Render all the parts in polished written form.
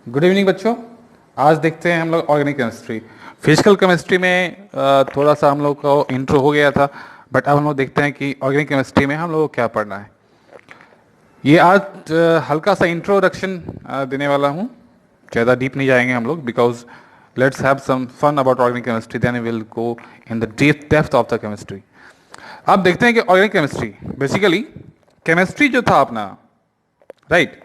Good evening बच्चों। आज देखते हैं हम लोग ऑर्गेनिक केमिस्ट्री। फिजिकल केमिस्ट्री में थोड़ा सा हम लोग को इंट्रो हो गया था, बट अब हम लोग देखते हैं कि ऑर्गेनिक केमिस्ट्री में हम लोग को क्या पढ़ना है। ये आज हल्का सा इंट्रोडक्शन देने वाला हूँ। ज़्यादा डीप नहीं जाएंगे हम लोग, because let's have some fun about organic chemistry, then we will go in the depth of the chemistry. अब देखते हैं कि ऑर्गेनिक केमिस्ट्री बेसिकली केमिस्ट्री जो था अपना, राइट,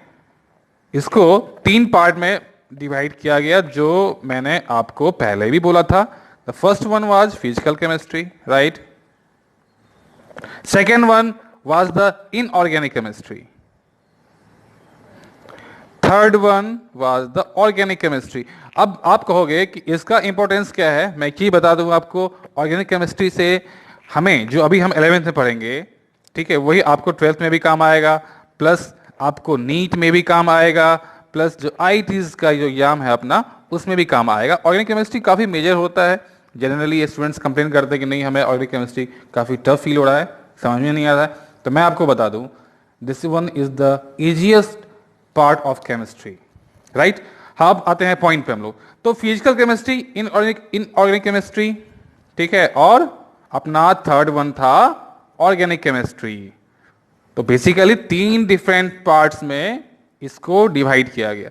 इसको तीन पार्ट में डिवाइड किया गया, जो मैंने आपको पहले भी बोला था। The first one was physical chemistry, right. Second one was the inorganic chemistry. Third one was the organic chemistry. अब आप कहोगे कि इसका इंपॉर्टेंस क्या है, मैं क्या बता दूं आपको। ऑर्गेनिक केमिस्ट्री से हमें जो अभी हम 11th में पढ़ेंगे, ठीक है, वही आपको 12th में भी काम आएगा, प्लस आपको नीट में भी काम आएगा, प्लस जो आईटीज का जो एग्जाम है अपना, उसमें भी काम आएगा। ऑर्गेनिक केमिस्ट्री काफ़ी मेजर होता है। जनरली स्टूडेंट्स कंप्लेन करते हैं कि नहीं, हमें ऑर्गेनिक केमिस्ट्री काफ़ी टफ फील हो रहा है, समझ में नहीं आ रहा है। तो मैं आपको बता दूं, this one is the easiest part of chemistry, right. हाँ, अब आते हैं पॉइंट पे हम लोग। तो फिजिकल केमिस्ट्री, इनऑर्गेनिक केमिस्ट्री, ठीक है, और अपना थर्ड वन था ऑर्गेनिक केमिस्ट्री। तो बेसिकली तीन डिफरेंट पार्ट्स में इसको डिवाइड किया गया।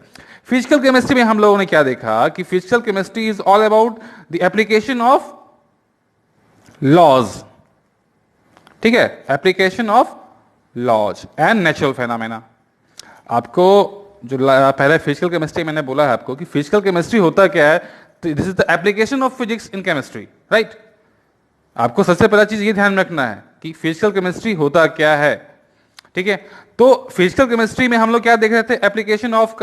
फिजिकल केमिस्ट्री में हम लोगों ने क्या देखा कि physical chemistry is all about the application of laws, ठीक है, application of laws and natural phenomena. आपको जो पहले फिजिकल केमिस्ट्री मैंने बोला है आपको कि फिजिकल केमिस्ट्री होता क्या है, तो this is the application of physics in chemistry, right. आपको सबसे पहला चीज ये ध्यान रखना है कि फिजिकल केमिस्ट्री होता क्या है, ठीक है। तो फिजिकल केमिस्ट्री में हम लोग क्या देख रहे थे, application of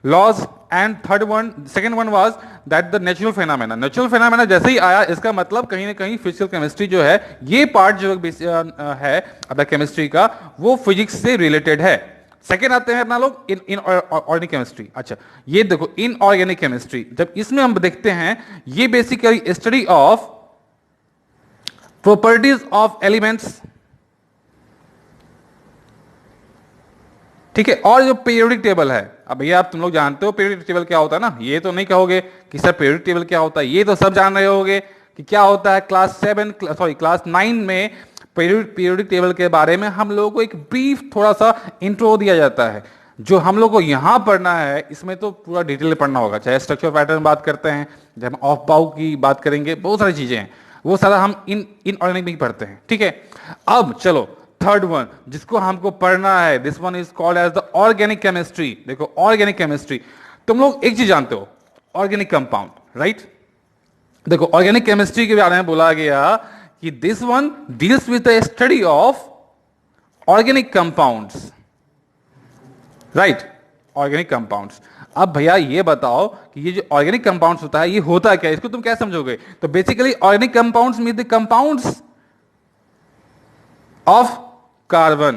laws, and third one, second one was that the natural phenomena. Natural phenomena जैसे ही आया, इसका मतलब कहीं ना कहीं फिजिकल केमिस्ट्री जो है, ये पार्ट जो है अपना केमिस्ट्री का, वो फिजिक्स से रिलेटेड है। सेकेंड आते हैं अपना लोग इन ऑर्गेनिक केमिस्ट्री। अच्छा, ये देखो इन ऑर्गेनिक केमिस्ट्री, जब इसमें हम देखते हैं, ये basically study of properties of elements, ठीक है, और जो पीरियोडिक टेबल है। अब भैया आप तुम लोग जानते हो पीरियोडिक टेबल क्या होता है ना, ये तो नहीं कहोगे कि सर पीरियोडिक टेबल क्या होता है, ये तो सब जान रहे होगे कि क्या होता है। क्लास 9 में पीरियोडिक टेबल के बारे में हम लोगों को एक ब्रीफ थोड़ा सा इंट्रो दिया जाता है। जो हम लोग को यहां पढ़ना है, इसमें तो पूरा डिटेल में पढ़ना होगा। चाहे स्ट्रक्चर पैटर्न बात करते हैं, जब हम ऑफ बाउ की बात करेंगे, बहुत सारी चीजें हैं, वो सारा हम इन ऑर्गेनिक में पढ़ते हैं, ठीक है। अब चलो थर्ड वन जिसको हमको पढ़ना है, this one is called as the organic chemistry. देखो ऑर्गेनिक केमिस्ट्री, तुम लोग एक चीज जानते हो, ऑर्गेनिक कंपाउंड, राइट। देखो ऑर्गेनिक केमिस्ट्री के बारे में बोला गया कि this one deals with the study of organic compounds, right, organic compounds. अब भैया ये बताओ कि ये जो ऑर्गेनिक कंपाउंड्स होता है, ये होता क्या है, इसको तुम क्या समझोगे। तो basically organic compounds mean the compounds of carbon.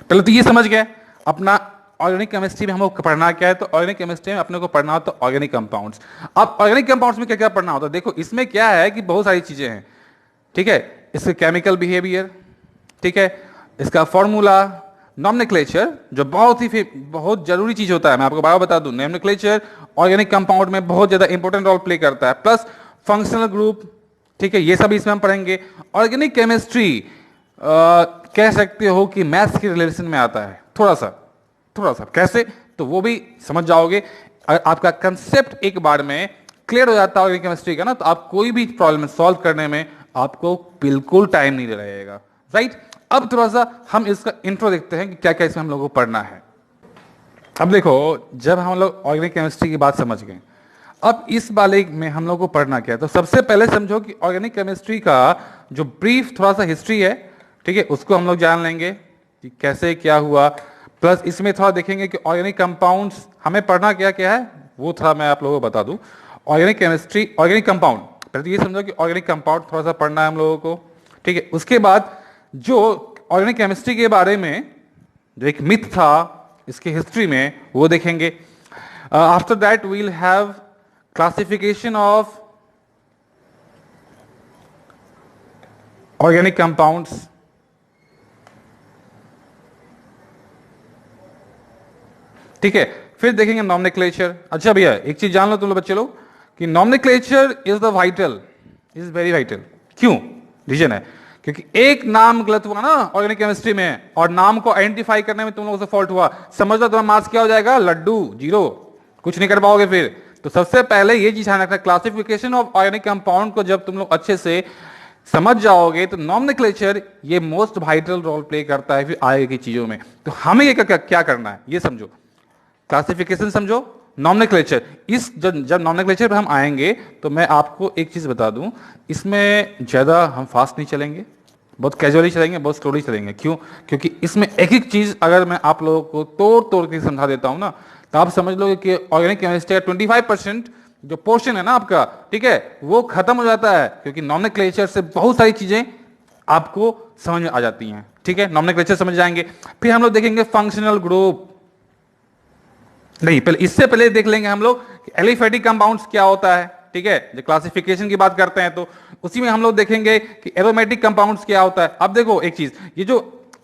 पहले तो ये समझ गए अपना ऑर्गेनिक केमिस्ट्री में हमको पढ़ना क्या है। तो ऑर्गेनिक केमिस्ट्री में अपने को पढ़ना होता है ऑर्गेनिक कंपाउंड्स। अब ऑर्गेनिक कंपाउंड्स में क्या क्या पढ़ना होता है, देखो इसमें क्या है कि बहुत सारी चीजें हैं, ठीक है। इसके केमिकल बिहेवियर, ठीक है, इसका फॉर्मूला, नॉमेनक्लेचर, जो बहुत जरूरी चीज होता है, मैं आपको बार बता दूं, नॉमेनक्लेचर ऑर्गेनिक कंपाउंड में बहुत ज्यादा इंपॉर्टेंट रोल प्ले करता है, प्लस फंक्शनल ग्रुप, ठीक है, ये सब इसमें हम पढ़ेंगे। ऑर्गेनिक केमिस्ट्री कह सकते हो कि मैथ्स के रिलेशन में आता है, थोड़ा सा कैसे, तो वो भी समझ जाओगे। अगर आपका कंसेप्ट एक बार में क्लियर हो जाता है ऑर्गेनिक केमिस्ट्री का ना, तो आप कोई भी प्रॉब्लम सॉल्व करने में आपको बिल्कुल टाइम नहीं लगेगा, राइट। अब थोड़ा सा हम इसका इंट्रो देखते हैं कि क्या क्या इसमें हम लोगों को पढ़ना है। अब देखो, जब हम लोग ऑर्गेनिक केमिस्ट्री की बात समझ गए, अब इस वाले में हम लोग को पढ़ना क्या है। तो सबसे पहले समझो कि ऑर्गेनिक केमिस्ट्री का जो ब्रीफ थोड़ा सा हिस्ट्री है, ठीक है, उसको हम लोग जान लेंगे कि कैसे क्या हुआ। प्लस इसमें थोड़ा देखेंगे कि ऑर्गेनिक कंपाउंड्स हमें पढ़ना क्या क्या है, वो थोड़ा मैं आप लोगों को बता दूं। ऑर्गेनिक केमिस्ट्री, ऑर्गेनिक कंपाउंड, पहले तो ये समझो कि ऑर्गेनिक कंपाउंड थोड़ा सा पढ़ना है हम लोगों को, ठीक है। उसके बाद जो ऑर्गेनिक केमिस्ट्री के बारे में जो एक मिथ था इसकी हिस्ट्री में, वो देखेंगे। After that we'll have classification of organic compounds, ठीक है, फिर देखेंगे नॉमेनक्लेचर। अच्छा भैया एक चीज जान लो तुम लोग बच्चे लोग कि nomenclature is the vital, is very vital. क्यों? रीजन है क्योंकि एक नाम गलत हुआ ना ऑर्गेनिक केमिस्ट्री में और नाम को आइडेंटिफाई करने में तुम लोगों से फॉल्ट हुआ, समझ लो तुम्हारा मार्क्स क्या हो जाएगा? लड्डू, जीरो, कुछ नहीं कर पाओगे फिर। तो सबसे पहले ये चीज ध्यान रखना, क्लासिफिकेशन ऑफ ऑर्गेनिक कंपाउंड को जब तुम लोग अच्छे से समझ जाओगे तो नॉमेनक्लेचर ये मोस्ट वाइटल रोल प्ले करता है फिर आगे की चीजों में। तो हमें ये क्या करना है ये समझो, क्लासिफिकेशन समझो, नॉमेनक्लेचर। इस जब नॉमेनक्लेचर पर हम आएंगे तो मैं आपको एक चीज बता दूं, इसमें ज्यादा हम फास्ट नहीं चलेंगे, बहुत कैजुअली चलेंगे, बहुत स्लोली चलेंगे। क्यों? क्योंकि इसमें एक एक चीज अगर मैं आप लोगों को तोड़ तोड़ के समझा देता हूं ना तो आप समझ लोगे कि ऑर्गेनिक केमिस्ट्री का 25% जो पोर्शन है ना आपका, ठीक है, वो खत्म हो जाता है क्योंकि नॉमेनक्लेचर से बहुत सारी चीजें आपको समझ में आ जाती हैं। ठीक है, नॉमेनक्लेचर समझ जाएंगे, फिर हम लोग देखेंगे फंक्शनल ग्रुप। नहीं, पहले इससे पहले देख लेंगे हम लोग एलिफेटिक कंपाउंड्स क्या होता है। ठीक है, जब क्लासिफिकेशन की बात करते हैं तो उसी में हम लोग देखेंगे कि एरोमेटिक कंपाउंड्स क्या होता है। अब देखो एक चीज, ये जो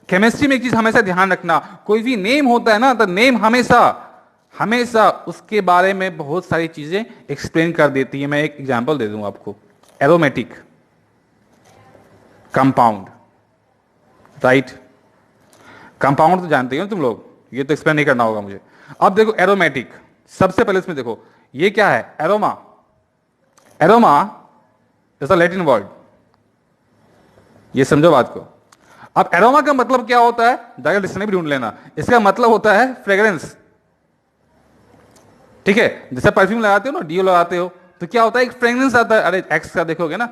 केमिस्ट्री में एक चीज हमेशा ध्यान रखना, कोई भी नेम होता है ना तो नेम हमेशा हमेशा उसके बारे में बहुत सारी चीजें एक्सप्लेन कर देती है। मैं एक एग्जांपल दे दूं आपको, एरोमेटिक कंपाउंड, राइट? कंपाउंड तो जानते हो तुम लोग, ये तो एक्सप्लेन नहीं करना होगा मुझे। अब देखो एरोमेटिक, सबसे पहले इसमें देखो ये क्या है? Aroma. Aroma is a Latin word, ये समझो बात को। अब एरोमा का मतलब क्या होता है? जाकर डिक्शनरी भी ढूंढ लेना। इसका मतलब होता है फ्रेग्रेंस। ठीक है, जैसे परफ्यूम लगाते हो ना, डीओ लगाते हो, तो क्या होता है? एक फ्रेग्रेंस आता है। अरे एक्स का देखोगे ना,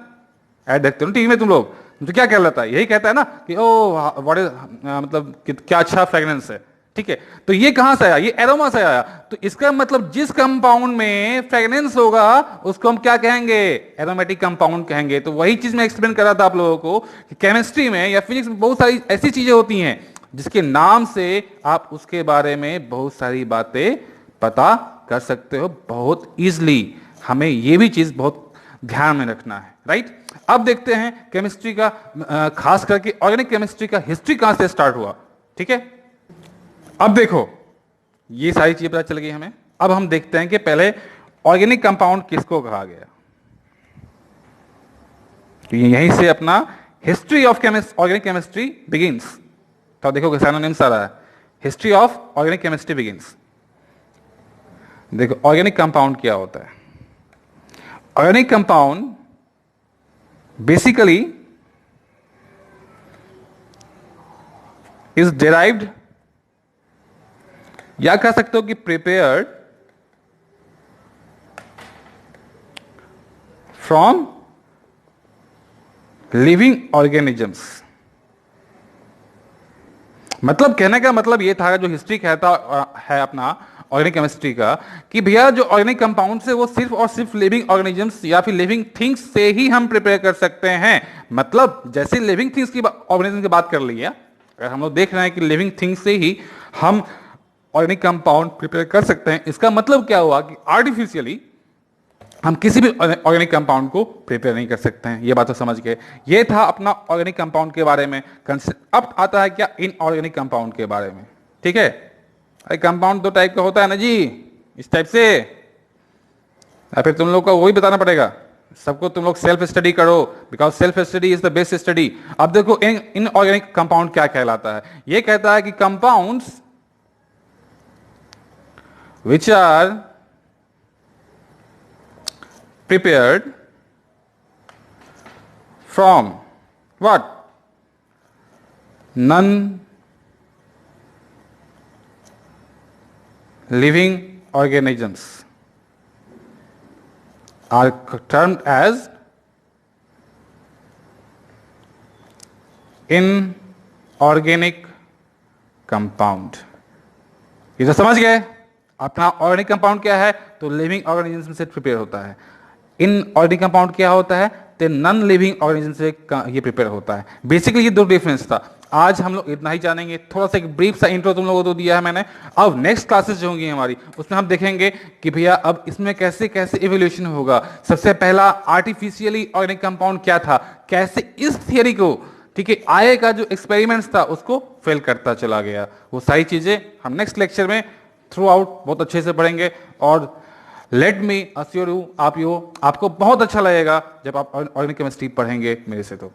ऐड देखते हो ना टीवी में तुम लोग, तो क्या कहलाता है? यही कहता है ना कि ओ व्हाट इज, मतलब क्या अच्छा फ्रेग्रेंस है। ठीक है, तो ये कहां से आया? ये एरोमा से आया। तो इसका मतलब जिस कंपाउंड में फ्रेग्रेंस होगा उसको हम क्या कहेंगे? एरोमेटिक कंपाउंड कहेंगे। तो वही चीज मैं एक्सप्लेन कर रहा था आप लोगों को कि केमिस्ट्री में या फिजिक्स में बहुत सारी ऐसी चीजें होती हैं जिसके नाम से आप उसके बारे में बहुत सारी बातें पता कर सकते हो बहुत इजली। हमें यह भी चीज बहुत ध्यान में रखना है, राइट? अब देखते हैं केमिस्ट्री का, खास करके ऑर्गेनिक केमिस्ट्री का हिस्ट्री कहां से स्टार्ट हुआ। ठीक है, अब देखो ये सारी चीजें पता चल गई हमें। अब हम देखते हैं कि पहले ऑर्गेनिक कंपाउंड किसको कहा गया। तो यहीं से अपना history of organic chemistry begins. तो देखो सिनोनिम्स आ रहा है, history of organic chemistry begins. देखो ऑर्गेनिक कंपाउंड क्या होता है? Organic compound basically is derived, या कह सकते हो कि प्रिपेयर्ड फ्रॉम लिविंग ऑर्गेनिजम्स। मतलब कहने का मतलब ये था, जो हिस्ट्री कहता है अपना ऑर्गेनिक केमिस्ट्री का, कि भैया जो ऑर्गेनिक कंपाउंड्स है वो सिर्फ और सिर्फ लिविंग ऑर्गेनिजम्स या फिर लिविंग थिंग्स से ही हम प्रिपेयर कर सकते हैं। मतलब जैसे लिविंग थिंग्स की ऑर्गेनिज्म की बात कर ली है, अगर हम लोग देख रहे हैं कि लिविंग थिंग्स से ही हम ऑर्गेनिक कंपाउंड प्रिपेयर कर सकते हैं, इसका मतलब क्या हुआ कि आर्टिफिशियली हम किसी भी ऑर्गेनिक कंपाउंड को प्रिपेयर नहीं कर सकते हैं। ये बात तो समझ गए। ये था अपना ऑर्गेनिक कंपाउंड के बारे में। अब आता है क्या इनऑर्गेनिक कंपाउंड के बारे में। ठीक है, अरे कंपाउंड दो टाइप का होता है ना जी, इस टाइप से, या फिर तुम लोग को वही बताना पड़ेगा सबको। तुम लोग सेल्फ स्टडी करो, because self study is the best study. अब देखो इनऑर्गेनिक कंपाउंड क्या कहलाता है। ये कहता है कि compounds which are prepared from what? Non-living organisms are termed as inorganic compound. ये तो समझ गए। अपना ऑर्गेनिक कंपाउंड क्या है? तो लिविंग ऑर्गेनिज्म से प्रिपेयर होता है। इनऑर्गेनिक कंपाउंड क्या होता है? तो नॉन लिविंग ऑर्गेनिज्म से ये प्रिपेयर होता है। बेसिकली ये दो डिफरेंस था। आज हम लोग इतना ही जानेंगे। थोड़ा सा एक ब्रीफ सा इंट्रो तुम लोगों को तो दिया है मैंने। अब नेक्स्ट क्लासेस जो होंगी हमारी, उसमें हम देखेंगे कि भैया अब इसमें कैसे कैसे इवोल्यूशन होगा। सबसे पहला आर्टिफिशियली ऑर्गेनिक कंपाउंड क्या था, कैसे इस थियरी को, ठीक है, आए का जो एक्सपेरिमेंट्स था उसको फेल करता चला गया। वो सारी चीजें हम नेक्स्ट लेक्चर में थ्रू आउट बहुत अच्छे से पढ़ेंगे और लेट मी अश्योर यू आपको बहुत अच्छा लगेगा जब आप ऑर्गेनिक केमिस्ट्री पढ़ेंगे मेरे से। तो